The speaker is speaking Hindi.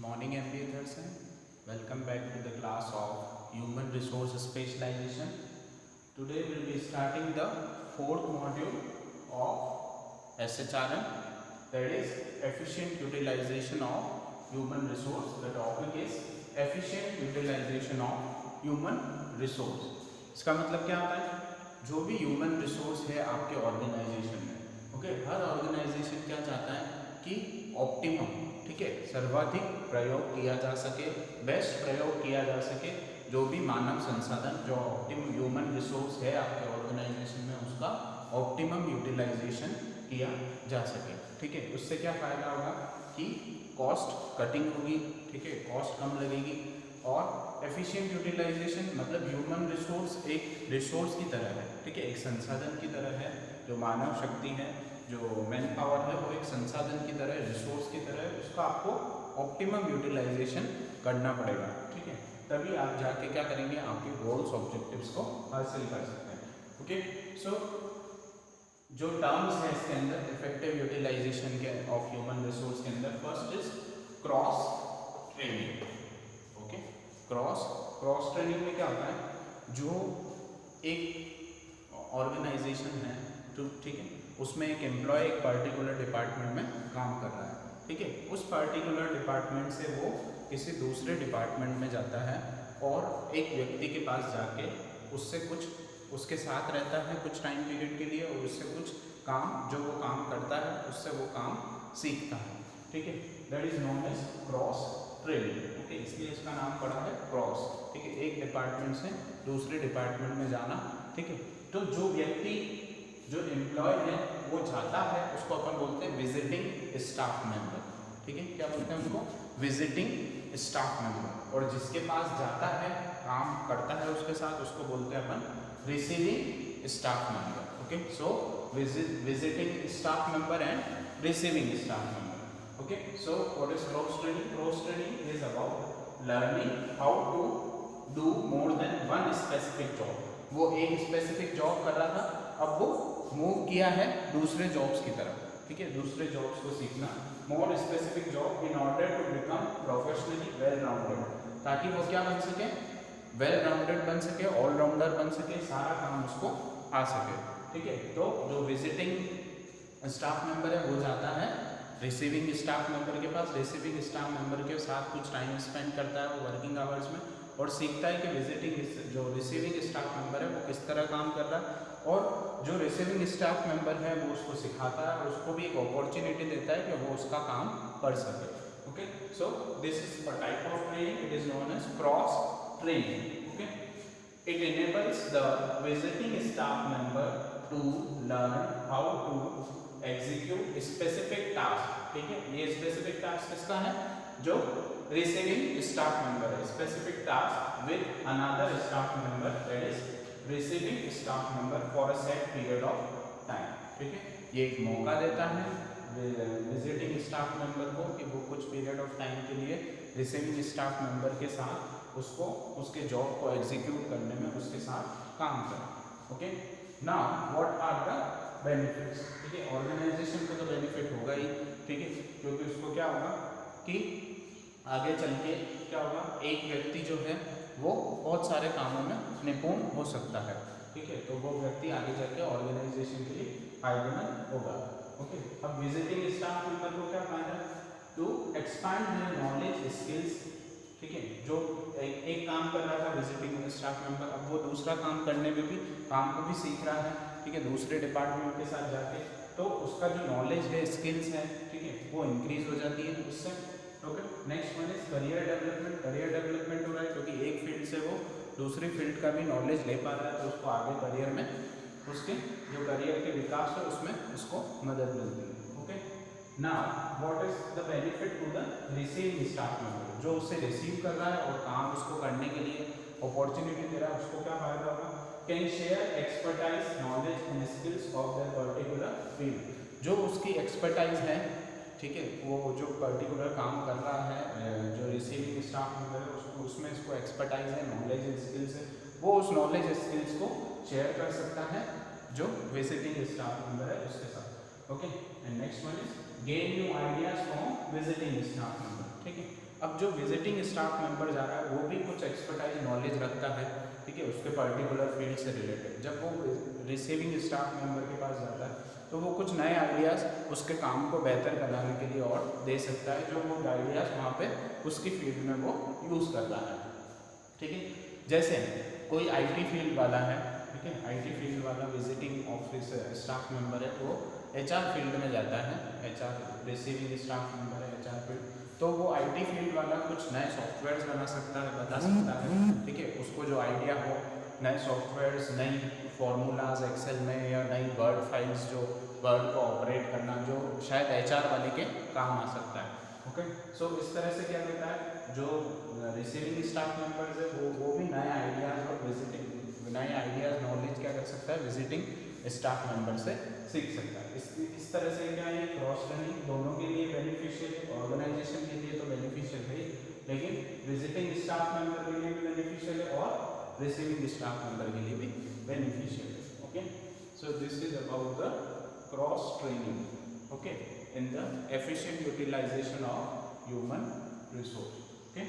morning MBA person. Welcome back to the class of Human Resource Specialization. Today we will be starting the fourth module of SHRM, that is efficient utilization of human resource. The topic is efficient utilization of human resource. इसका मतलब क्या होता है? जो भी ह्यूमन रिसोर्स है आपके ऑर्गेनाइजेशन में, ओके, हर ऑर्गेनाइजेशन क्या चाहता है कि ऑप्टिमम, ठीक है, सर्वाधिक प्रयोग किया जा सके, बेस्ट प्रयोग किया जा सके, जो भी मानव संसाधन जो ऑप्टिमम ह्यूमन रिसोर्स है आपके ऑर्गेनाइजेशन में उसका ऑप्टिमम यूटिलाइजेशन किया जा सके, ठीक है। उससे क्या फ़ायदा होगा कि कॉस्ट कटिंग होगी, ठीक है, कॉस्ट कम लगेगी। और एफिशिएंट यूटिलाइजेशन मतलब ह्यूमन रिसोर्स एक रिसोर्स की तरह है, ठीक है, एक संसाधन की तरह है। जो मानव शक्ति है, जो मैन पावर है, वो एक संसाधन की तरह, रिसोर्स की तरह है। उसका आपको ऑप्टिमम यूटिलाइजेशन करना पड़ेगा, ठीक है, तभी आप जाके क्या करेंगे, आपके गोल्स ऑब्जेक्टिव्स को हासिल कर सकते हैं। ओके, सो जो टर्म्स है इसके अंदर इफेक्टिव यूटिलाइजेशन के ऑफ ह्यूमन रिसोर्स के अंदर, first is cross training. Okay, cross training में क्या होता है, जो एक ऑर्गेनाइजेशन है, तो ठीक है, उसमें एक एम्प्लॉय एक पर्टिकुलर डिपार्टमेंट में काम कर रहा है, ठीक है, उस पर्टिकुलर डिपार्टमेंट से वो किसी दूसरे डिपार्टमेंट में जाता है और एक व्यक्ति के पास जाके उससे कुछ उसके साथ रहता है कुछ टाइम पीरियड के लिए, और उससे कुछ काम जो वो काम करता है उससे वो काम सीखता है, ठीक है, that is known as cross training. Okay, इसलिए इसका नाम पड़ा है क्रॉस, ठीक है, एक डिपार्टमेंट से दूसरे डिपार्टमेंट में जाना, ठीक है। तो जो व्यक्ति जो एम्प्लॉय है वो जाता है उसको अपन बोलते हैं विजिटिंग स्टाफ मेंबर, ठीक है, क्या बोलते हैं उसको, विजिटिंग स्टाफ मेंबर। और जिसके पास जाता है काम करता है उसके साथ, उसको बोलते हैं अपन receiving staff member. Okay, so visiting staff member and receiving staff member. Okay, so what is cross training? Cross training is about learning how to do more than one specific job. वो एक स्पेसिफिक जॉब कर रहा था, अब वो मूव किया है दूसरे जॉब्स की तरफ, ठीक है, दूसरे जॉब्स को सीखना, more specific job in order to become professionally well rounded, ताकि वो क्या बन सके, वेल राउंडेड बन सके, ऑलराउंडर बन सके, सारा काम उसको आ सके, ठीक है। तो जो विजिटिंग स्टाफ मेंबर है वो जाता है रिसीविंग स्टाफ मेंबर के पास, रिसीविंग स्टाफ मेंबर के साथ कुछ टाइम स्पेंड करता है वो वर्किंग आवर्स में, और सीखता है कि विजिटिंग जो रिसीविंग स्टाफ मेंबर है वो किस तरह काम कर रहा है, और जो रिसीविंग स्टाफ मेंबर है वो उसको सिखाता है और उसको भी एक अपॉर्चुनिटी देता है कि वो उसका काम कर सके। Okay, so this is a type of training, it is known as cross training. Okay, it enables the visiting staff member to learn how to execute specific task, ठीक है, ये स्पेसिफिक टास्क किसका है, जो रिसीविंग स्टाफ मेंबर है, specific task with another staff member, that is receiving staff member for a set period of time, ठीक है। ये एक मौका देता है विजिटिंग स्टाफ मेंबर को कि वो कुछ पीरियड ऑफ टाइम के लिए रिसीविंग स्टाफ मेंबर के साथ उसको उसके जॉब को एग्जीक्यूट करने में उसके साथ काम करें। Okay, now what are the benefits, ठीक है, ऑर्गेनाइजेशन को तो बेनिफिट होगा ही, ठीक है, क्योंकि उसको क्या होगा कि आगे चल के क्या होगा, एक व्यक्ति जो है वो बहुत सारे कामों में निपुण हो सकता है, ठीक है, तो वो व्यक्ति आगे चल के ऑर्गेनाइजेशन के लिए फायदेमंद होगा। ओके, अब विजिटिंग स्टाफ मेंबर को क्या फायदा, to expand their knowledge skills, ठीक है, जो एक काम कर रहा था विजिटिंग स्टाफ मेंबर, अब वो दूसरा काम करने में भी काम को भी सीख रहा है, ठीक है, दूसरे डिपार्टमेंट के साथ जाके, तो उसका जो नॉलेज है, स्किल्स है, ठीक है, वो इंक्रीज हो जाती है उससे। Okay, next one is career development. Career development हो रहा है क्योंकि एक फील्ड से वो दूसरी फील्ड का भी नॉलेज ले पा रहा है, तो उसको आगे करियर में उसके जो करियर के विकास है उसमें उसको मदद मिलती है। Okay, now what is the benefit to the receiving staff member, जो उससे रिसीव कर रहा है और काम उसको करने के लिए अपॉर्चुनिटी दे रहा है, उसको क्या फायदा होगा, can share expertise knowledge and skills of that particular field, जो उसकी एक्सपर्टाइज है, ठीक है, वो जो पर्टिकुलर काम कर रहा है, जो रिसीविंग स्टाफ मेंबर है उसको उसमें इसको एक्सपर्टाइज है, नॉलेज एंड स्किल्स है, वो उस नॉलेज स्किल्स को शेयर कर सकता है जो विजिटिंग स्टाफ मेंबर है उसके साथ। Okay, and next one is gain new ideas from visiting staff member, ठीक है, अब जो विजिटिंग स्टाफ मेंबर जा रहा है वो भी कुछ एक्सपर्टाइज नॉलेज रखता है, ठीक है, उसके पर्टिकुलर फील्ड से रिलेटेड। जब वो रिसीविंग स्टाफ मेंबर के पास जाता है तो वो कुछ नए आइडियाज़ उसके काम को बेहतर बनाने के लिए और दे सकता है, जो वो आइडियाज़ वहाँ पे उसकी फील्ड में वो यूज़ कर रहा है, ठीक है। जैसे कोई आईटी फील्ड वाला है, ठीक है, आईटी फील्ड वाला विजिटिंग ऑफिस स्टाफ मेंबर है, वो एचआर फील्ड में जाता है, एचआर रिसीविंग स्टाफ मेंबर है एचआर फील्ड, तो वो आईटी फील्ड वाला कुछ नए सॉफ्टवेयर्स बना सकता है, बता सकता है, ठीक है, उसको जो आइडिया हो नए सॉफ्टवेयर्स, नई फार्मूलाज एक्सेल में, या नई वर्ड फाइल्स जो वर्ड को ऑपरेट करना, जो शायद एचआर वाले के काम आ सकता है। ओके, सो इस तरह से क्या होता है, जो रिसीविंग स्टाफ मेंबर्स है वो भी नए आइडियाज़ और नए आइडियाज़ नॉलेज क्या कर सकता है, विजिटिंग स्टाफ मेंबर से सीख सकता है। इस तरह से क्या है, क्रॉस लर्निंग दोनों के लिए बेनिफिशियल, ऑर्गेनाइजेशन के लिए तो बेनिफिशियल है, लेकिन विजिटिंग स्टाफ मेंबर के लिए भी बेनिफिशियल है और रिसीविंग स्टाफ मेंबर के लिए भी बेनिफिशियल है। Okay, so this is about the cross training, okay, in the efficient utilization of human resource. Okay.